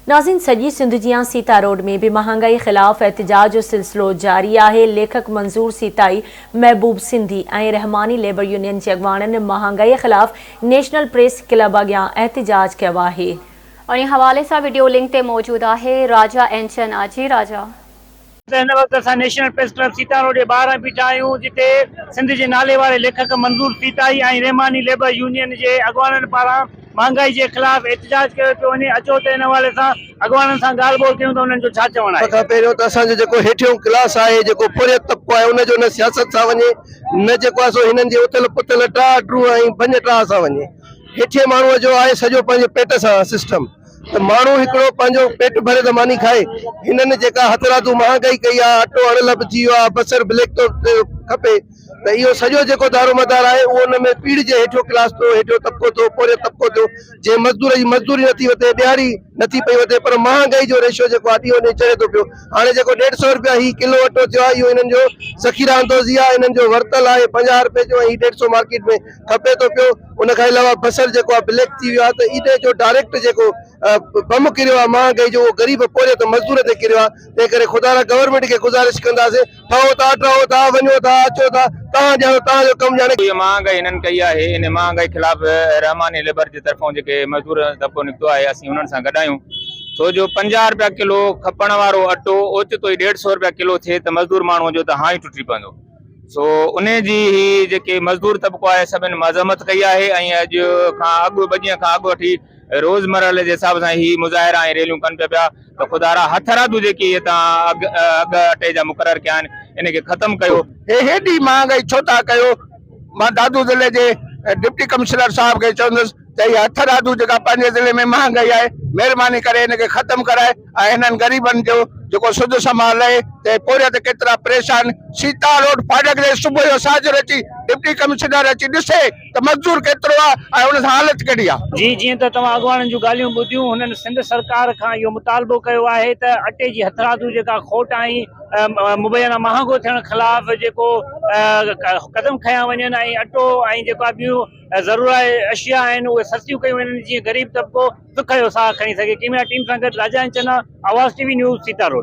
नाज़रीन, सॼी सिंध जियां सीता रोड में भी महंगाई खिलाफ एहतजाज जो सिलसिलो जारी है। लेखक मंजूर सीताई, महबूब सिंधी और रहमानी लेबर यूनियन के अगवाननि महंगाई खिलाफ नेशनल प्रेस क्लब अॻियां एहतजाज किया है। और हवाले से वीडियो लिंक ते मौजूद है राजा एंचन आजी। राजा इन वक्त असां national press club Sita road जे ॿाहिरां बीठा आहियूं, जिते सिंध जे नाले वारे लेखक मंजूर सीताई ऐं रहमानी लेबर यूनियन जे अॻवाननि पारां महंगाई के खिलाफ एहतजाज कयो पियो वञे। अचो त इन हवाले सां अॻवाननि सां ॻाल्हि ॿोल कयूं त उन्हनि जो छा चवणु आहे। पहिरियों त असांजो जेको हेठियों क्लास आहे, जेको पुरियों तबिको आहे, उनजो न सियासत सां वञे, न जेको आहे सो हिननि जे उथल पुथल टाह टूह ऐं भञ टाह सां वञे। हेठिए माण्हूअ जो आहे सॼो पंहिंजे पेट सां सिस्टम, त माण्हू हिकिड़ो पंहिंजो पेट भरे त मानी खाए। हिननि जेका हथरादू महांगाई कई आहे, अटो अड़लब थी वियो आहे, बसर ब्लैक तो खपे, त इहो सॼो जेको दारोमदार आहे उहो उन में पीढ़ जे हेठियों क्लास थियो, हेठियों तबिको थियो, पोरियों तबिको थियो। जे मज़दूर जी मज़दूरी नथी वधे, ॾियारी नथी पई वधे, पर महांगाई जो रेशियो जेको आहे ॾींहों ॾींहुं चढ़े थो पियो। हाणे जेको 150 रुपया ही किलो अटो थियो आहे, इहो हिननि जो ज़ख़ीरा अंदोज़ी आहे, हिननि जो वरतल आहे 50 रुपए जो, ऐं 150 मार्केट में खपे थो पियो। उन खां अलावा बसर जेको आहे ब्लैक थी वियो आहे, त इन जो डायरेक्ट जेको बम किरियो आहे महांगाई जो, उहो गरीब पोरियो त मज़दूर ते किरियो आहे। तंहिं करे ख़ुदा गवर्नमेंट खे गुज़ारिश कंदासीं, ठहो था, टहो था, वञो था, अचो था, तव्हां ॼाणो तव्हांजो कमु ॼाणे। ये महंगाई हिननि कई आहे, इन महंगाई खिलाफ़ रहमानी लेबर जे तरफ़ों जेके मज़दूर तबिको निकितो आहे, असीं उन्हनि सां गॾु आहियूं। छो जो 50 रुपया किलो खपण वारो अटो ओचितो ई 150 रुपया किलो थिए त मज़दूर माण्हूअ जो त हाँ ई टुटी पवंदो। सो उन जी ही जेके मज़दूर तबिको आहे सभिनि मज़म्मत कई आहे, ऐं अॼु खां अॻु 2 ॾींहं खां अॻु वठी रोज़मरह जे हिसाब सां ही मुज़ाहिरा ऐं रैलियूं कनि पिया त ख़ुदारा हथरादू जेकी तव्हां अघ अटे जा मुक़ररु कया आहिनि, इनखे ख़तमु कयो। हेॾी महांगाई छो था कयो? मां दादू ज़िले जे डिप्टी कमिश्नर साहब खे चवंदुसि त इहा हथरादू जेका पंहिंजे ज़िले में महांगाई आहे, महिरबानी करे इनखे ख़तमु कराए ऐं हिननि ग़रीबनि जो जेको सुध संभाल आहे। त पोरिया त केतिरा परेशान, सीता रोड फाटक ते सुबुह जो साजर अची डिप्टी कमिश्नर अची ॾिसे त मज़दूर केतिरो आहे ऐं हुन सां हालत कहिड़ी आहे। जी, जीअं त तव्हां अॻवाननि जूं ॻाल्हियूं ॿुधियूं, हुननि सिंध सरकार खां इहो मुतालबो कयो आहे त अटे जी हथरादू जेका खोट ऐं मुबैना महांगो थियण खिलाफ़ जेको कदम खयां वञनि, ऐं अटो ऐं जेका ॿियूं ज़रूरी अशिया आहिनि उहे सस्तियूं कयूं वञनि, जीअं गरीब तबिको सुख जो साह खणी सघे। कैमरा टीम सां गॾु राजा एंचना, आवाज़ टीवी न्यूज़, सीता रोड।